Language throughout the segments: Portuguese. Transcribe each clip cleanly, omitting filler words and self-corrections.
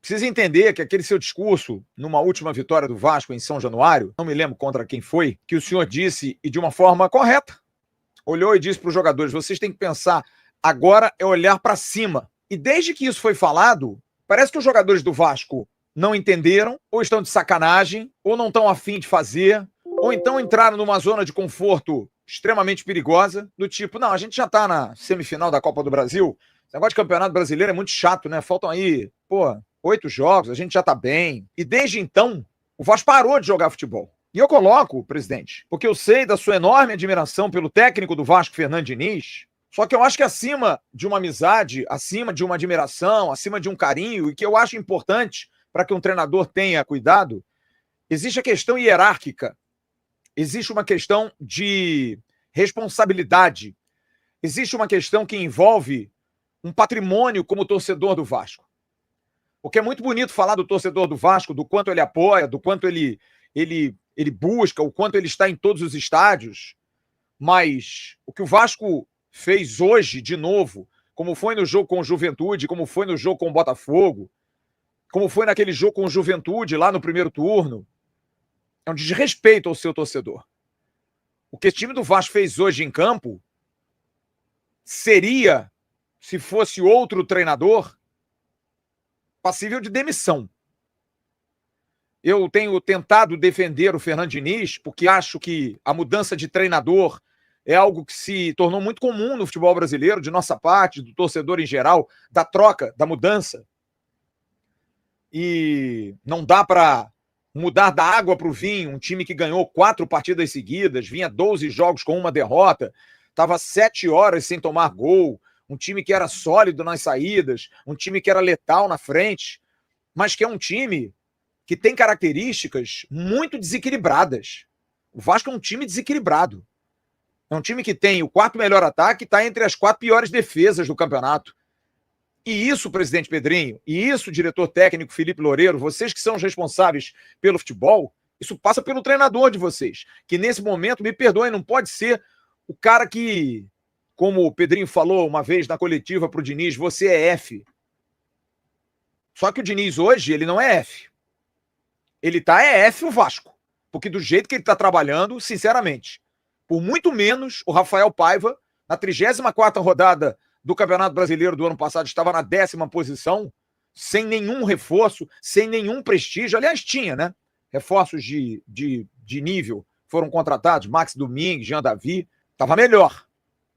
precisa entender que aquele seu discurso, numa última vitória do Vasco em São Januário, não me lembro contra quem foi, que o senhor disse, e de uma forma correta, olhou e disse para os jogadores, vocês têm que pensar, agora é olhar para cima. E desde que isso foi falado, parece que os jogadores do Vasco não entenderam, ou estão de sacanagem, ou não estão afim de fazer, ou então entraram numa zona de conforto extremamente perigosa, do tipo, não, a gente já tá na semifinal da Copa do Brasil, esse negócio de campeonato brasileiro é muito chato, né? Faltam aí, 8 jogos, a gente já tá bem. E desde então, o Vasco parou de jogar futebol. E eu coloco, presidente, porque eu sei da sua enorme admiração pelo técnico do Vasco, Fernando Diniz, só que eu acho que acima de uma amizade, acima de uma admiração, acima de um carinho, e que eu acho importante para que um treinador tenha cuidado, existe a questão hierárquica, existe uma questão de responsabilidade, existe uma questão que envolve um patrimônio como torcedor do Vasco. Porque é muito bonito falar do torcedor do Vasco, do quanto ele apoia, do quanto ele busca, o quanto ele está em todos os estádios, mas o que o Vasco fez hoje, de novo, como foi no jogo com o Juventude, como foi no jogo com o Botafogo, como foi naquele jogo com o Juventude lá no primeiro turno, é um desrespeito ao seu torcedor. O que o time do Vasco fez hoje em campo seria, se fosse outro treinador, passível de demissão. Eu tenho tentado defender o Fernando Diniz, porque acho que a mudança de treinador é algo que se tornou muito comum no futebol brasileiro, de nossa parte, do torcedor em geral, da troca, da mudança. E não dá para mudar da água para o vinho, um time que ganhou 4 partidas seguidas, vinha 12 jogos com uma derrota, estava 7 horas sem tomar gol, um time que era sólido nas saídas, um time que era letal na frente, mas que é um time que tem características muito desequilibradas. O Vasco é um time desequilibrado. É um time que tem o 4º melhor ataque e está entre as 4 piores defesas do campeonato. E isso, presidente Pedrinho, e isso, diretor técnico Felipe Loureiro, vocês que são os responsáveis pelo futebol, isso passa pelo treinador de vocês, que nesse momento, me perdoem, não pode ser o cara que, como o Pedrinho falou uma vez na coletiva para o Diniz, você é F. Só que o Diniz hoje, ele não é F. Ele tá F o Vasco. Porque do jeito que ele tá trabalhando, sinceramente, por muito menos o Rafael Paiva, na 34ª rodada do Campeonato Brasileiro do ano passado, estava na 10ª posição, sem nenhum reforço, sem nenhum prestígio. Aliás, tinha, né? Reforços de nível foram contratados, Max Domingues, Jean Davi, estava melhor.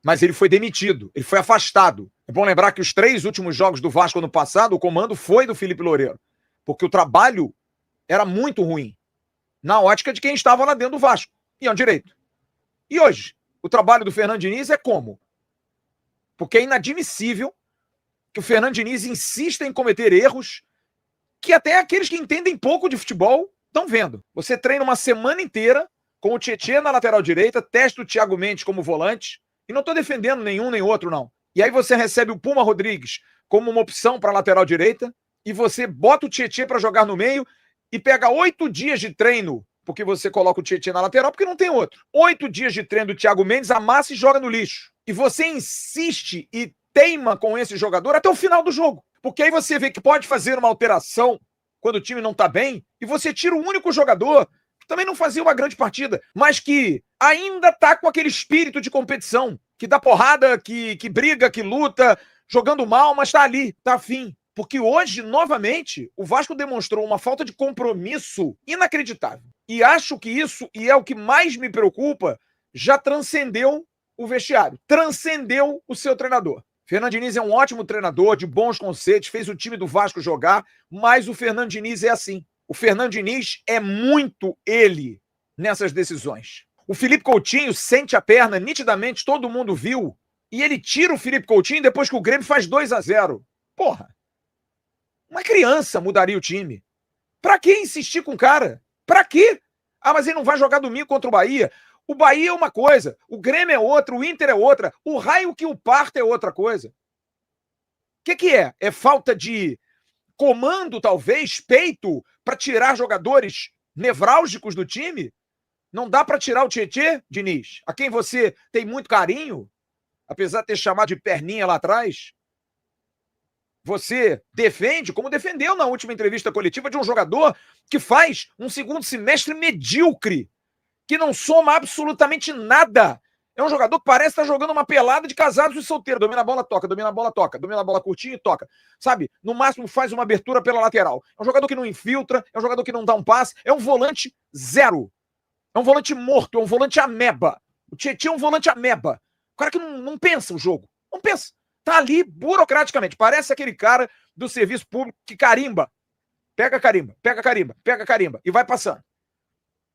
Mas ele foi demitido, ele foi afastado. É bom lembrar que os 3 últimos jogos do Vasco ano passado, o comando foi do Felipe Loureiro, porque o trabalho era muito ruim, na ótica de quem estava lá dentro do Vasco. E é um direito. E hoje, o trabalho do Fernando Diniz é como? Porque é inadmissível que o Fernando Diniz insista em cometer erros que até aqueles que entendem pouco de futebol estão vendo. Você treina uma semana inteira com o Tietê na lateral direita, testa o Thiago Mendes como volante, e não estou defendendo nenhum nem outro, não. E aí você recebe o Puma Rodrigues como uma opção para a lateral direita, e você bota o Tietê para jogar no meio, e pega 8 dias de treino, porque você coloca o Tietê na lateral, porque não tem outro. 8 dias de treino do Thiago Mendes, amassa e joga no lixo. E você insiste e teima com esse jogador até o final do jogo. Porque aí você vê que pode fazer uma alteração quando o time não tá bem, e você tira o único jogador que também não fazia uma grande partida, mas que ainda tá com aquele espírito de competição, que dá porrada, que briga, que luta, jogando mal, mas tá ali, tá afim. Porque hoje, novamente, o Vasco demonstrou uma falta de compromisso inacreditável. E acho que isso, e é o que mais me preocupa, já transcendeu o vestiário, transcendeu o seu treinador. Fernando Diniz é um ótimo treinador, de bons conceitos, fez o time do Vasco jogar, mas o Fernando Diniz é assim. O Fernando Diniz é muito ele nessas decisões. O Felipe Coutinho sente a perna, nitidamente, todo mundo viu, e ele tira o Felipe Coutinho depois que o Grêmio faz 2-0. Porra! Uma criança mudaria o time. Pra que insistir com o cara? Pra quê? Ah, mas ele não vai jogar domingo contra o Bahia. O Bahia é uma coisa, o Grêmio é outra, o Inter é outra, o raio que o parta é outra coisa. O que é? É falta de comando, talvez, peito, para tirar jogadores nevrálgicos do time? Não dá para tirar o Tietê, Diniz, a quem você tem muito carinho, apesar de ter chamado de perninha lá atrás? você defende, como defendeu na última entrevista coletiva, de um jogador que faz um segundo semestre medíocre, que não soma absolutamente nada. É um jogador que parece estar jogando uma pelada de casados e solteiros. Domina a bola, toca. Domina a bola, toca. Domina a bola curtinho e toca. Sabe? No máximo faz uma abertura pela lateral. É um jogador que não infiltra, é um jogador que não dá um passe, é um volante zero. É um volante morto, é um volante ameba. O Tietchan é um volante ameba. O cara que não pensa o jogo. Não pensa. Tá ali burocraticamente. Parece aquele cara do serviço público que carimba. Pega carimba, pega carimba, pega carimba. E vai passando.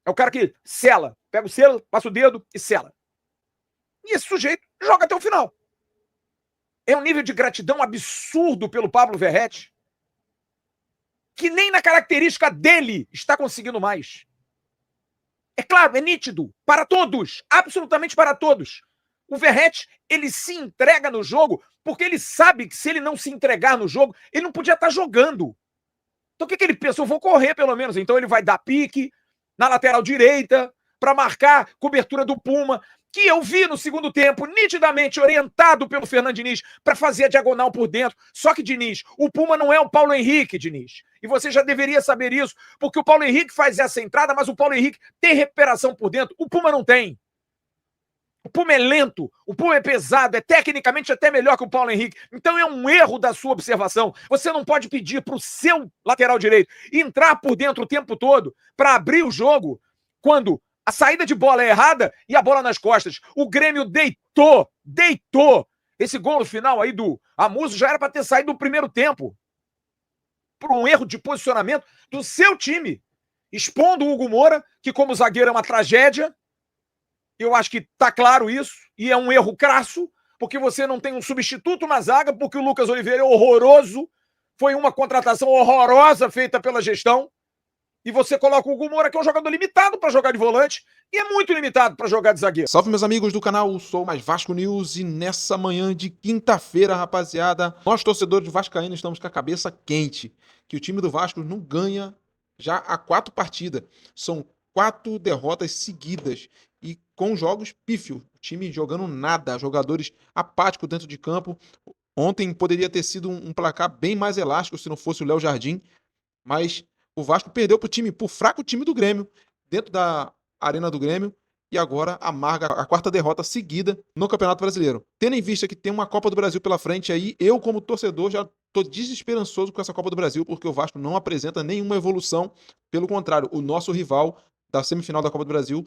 É o cara que sela. Pega o selo, passa o dedo e sela. E esse sujeito joga até o final. É um nível de gratidão absurdo pelo Pablo Verratti, que nem na característica dele está conseguindo mais. É claro, é nítido, para todos, absolutamente para todos. O Verratti, ele se entrega no jogo porque ele sabe que se ele não se entregar no jogo, ele não podia estar jogando. Então o que ele pensa? Eu vou correr pelo menos. Então ele vai dar pique na lateral direita para marcar cobertura do Puma, que eu vi no segundo tempo, nitidamente orientado pelo Fernando Diniz para fazer a diagonal por dentro. Só que, Diniz, o Puma não é o Paulo Henrique, Diniz. E você já deveria saber isso, porque o Paulo Henrique faz essa entrada, mas o Paulo Henrique tem recuperação por dentro. O Puma não tem. O Puma é lento, o Puma é pesado, é tecnicamente até melhor que o Paulo Henrique. Então é um erro da sua observação. Você não pode pedir para o seu lateral direito entrar por dentro o tempo todo para abrir o jogo quando a saída de bola é errada e a bola nas costas. O Grêmio deitou. Esse gol no final aí do Amuso já era para ter saído no primeiro tempo. Por um erro de posicionamento do seu time. Expondo o Hugo Moura, que como zagueiro é uma tragédia. Eu acho que tá claro isso. E é um erro crasso, porque você não tem um substituto na zaga, porque o Lucas Oliveira é horroroso. Foi uma contratação horrorosa feita pela gestão. E você coloca o Hugo Moura, que é um jogador limitado para jogar de volante, e é muito limitado para jogar de zagueiro. Salve, meus amigos do canal, sou mais Vasco News, e nessa manhã de quinta-feira, rapaziada, nós torcedores vascaínos estamos com a cabeça quente, que o time do Vasco não ganha já há 4 partidas. São 4 derrotas seguidas e com jogos pífios. O time jogando nada, jogadores apáticos dentro de campo. Ontem poderia ter sido um placar bem mais elástico se não fosse o Léo Jardim, mas o Vasco perdeu pro fraco time do Grêmio, dentro da Arena do Grêmio, e agora amarga a 4ª derrota seguida no Campeonato Brasileiro. Tendo em vista que tem uma Copa do Brasil pela frente aí, eu como torcedor já tô desesperançoso com essa Copa do Brasil, porque o Vasco não apresenta nenhuma evolução. Pelo contrário, o nosso rival da semifinal da Copa do Brasil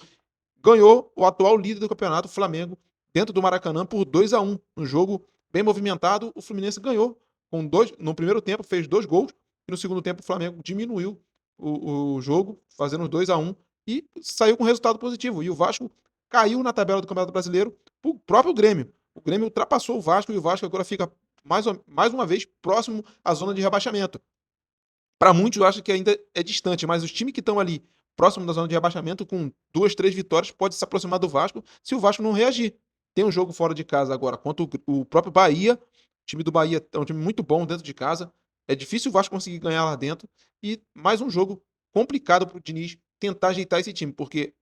ganhou o atual líder do campeonato, o Flamengo, dentro do Maracanã por 2-1. Um jogo bem movimentado, o Fluminense ganhou no primeiro tempo, fez 2 gols, e no segundo tempo o Flamengo diminuiu o jogo, fazendo 2-1, e saiu com resultado positivo. E o Vasco caiu na tabela do Campeonato Brasileiro pro próprio Grêmio. O Grêmio ultrapassou o Vasco e o Vasco agora fica mais uma vez próximo à zona de rebaixamento. Para muitos eu acho que ainda é distante, mas os times que estão ali próximo da zona de rebaixamento, com 2, 3 vitórias, pode se aproximar do Vasco se o Vasco não reagir. Tem um jogo fora de casa agora contra o próprio Bahia. O time do Bahia é um time muito bom dentro de casa. É difícil o Vasco conseguir ganhar lá dentro. E mais um jogo complicado para o Diniz tentar ajeitar esse time, porque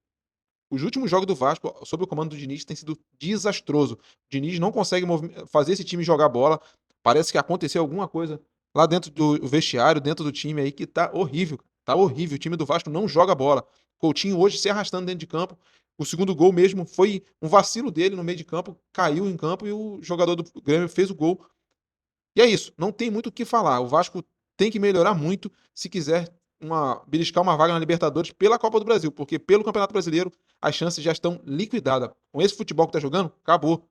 os últimos jogos do Vasco, sob o comando do Diniz, tem sido desastroso. O Diniz não consegue fazer esse time jogar bola. Parece que aconteceu alguma coisa lá dentro do vestiário, dentro do time aí, que tá horrível. Tá horrível. O time do Vasco não joga bola. Coutinho hoje se arrastando dentro de campo. O segundo gol mesmo foi um vacilo dele no meio de campo. Caiu em campo e o jogador do Grêmio fez o gol. E é isso. Não tem muito o que falar. O Vasco tem que melhorar muito se quiser beliscar uma vaga na Libertadores pela Copa do Brasil, porque pelo Campeonato Brasileiro as chances já estão liquidadas. Com esse futebol que tá jogando, acabou.